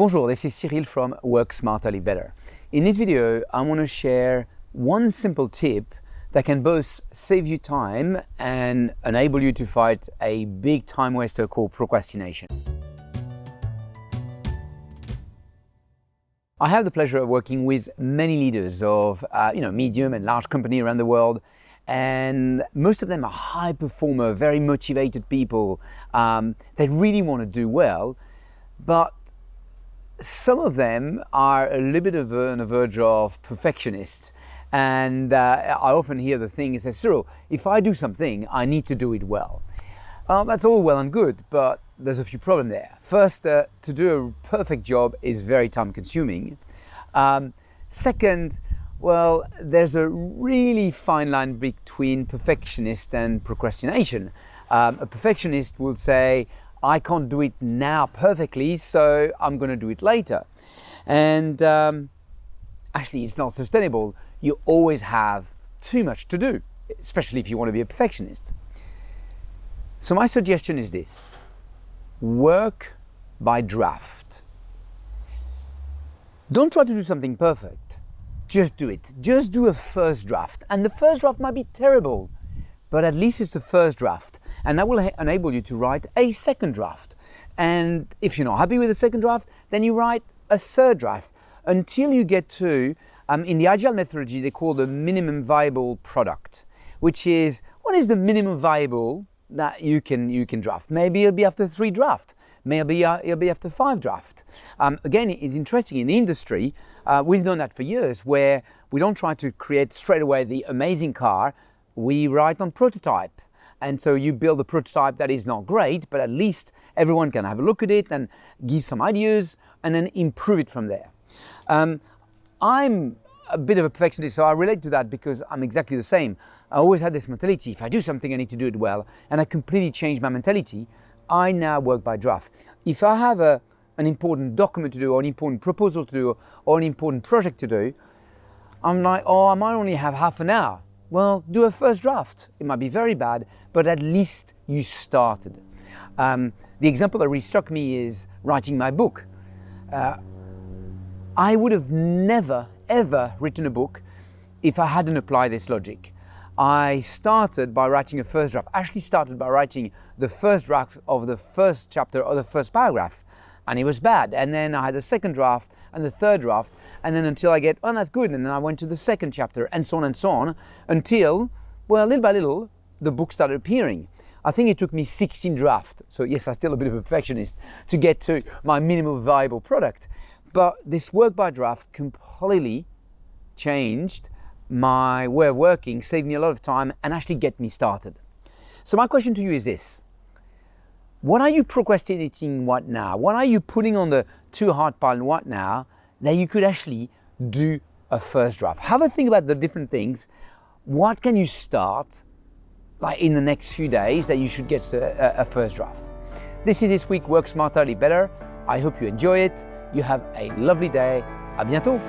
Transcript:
Bonjour, this is Cyril from Work Smarterly Better. In this video, I want to share one simple tip that can both save you time and enable you to fight a big time waster called procrastination. I have the pleasure of working with many leaders of medium and large companies around the world, and most of them are high performer, very motivated people. They really want to do well, but some of them are a little bit on the verge of perfectionists. And I often hear the thing is, Cyril, if I do something, I need to do it well. Well, that's all well and good, but there's a few problems there. First, to do a perfect job is very time consuming. Second, well, there's a really fine line between perfectionist and procrastination. A perfectionist will say, I can't do it now perfectly, so I'm going to do it later. And actually, it's not sustainable. You always have too much to do, especially if you want to be a perfectionist. So my suggestion is this: work by draft. Don't try to do something perfect. Just do it. Just do a first draft. And the first draft might be terrible, but at least it's the first draft. And that will enable you to write a second draft. And if you're not happy with the second draft, then you write a third draft until you get to, in the Agile methodology, they call the minimum viable product, which is, what is the minimum viable that you can draft? Maybe it'll be after 3 drafts. Maybe it'll be after 5 drafts. Again, it's interesting in the industry, we've done that for years, where we don't try to create straight away the amazing car, we write on prototype. And so you build a prototype that is not great, but at least everyone can have a look at it and give some ideas and then improve it from there. I'm a bit of a perfectionist, so I relate to that because I'm exactly the same. I always had this mentality, if I do something, I need to do it well. And I completely changed my mentality. I now work by draft. If I have an important document to do, or an important proposal to do, or an important project to do, I'm like, oh, I might only have half an hour. Well, do a first draft. It might be very bad, but at least you started. The example that really struck me is writing my book. I would have never, ever written a book if I hadn't applied this logic. I started by writing a first draft. I actually started by writing the first draft of the first chapter or the first paragraph, and it was bad. And then I had the second draft and the third draft, and then until I get, oh, that's good. And then I went to the second chapter, and so on, until, well, little by little, the book started appearing. I think it took me 16 drafts. So yes, I'm still a bit of a perfectionist to get to my minimum viable product. But this work by draft completely changed my way of working, saved me a lot of time, and actually get me started. So my question to you is this: what are you procrastinating what now? What are you putting on the too hard pile what now that you could actually do a first draft? Have a think about the different things. What can you start like in the next few days that you should get to a first draft? This is this week Work Smarterly Better. I hope you enjoy it. You have a lovely day. À bientôt.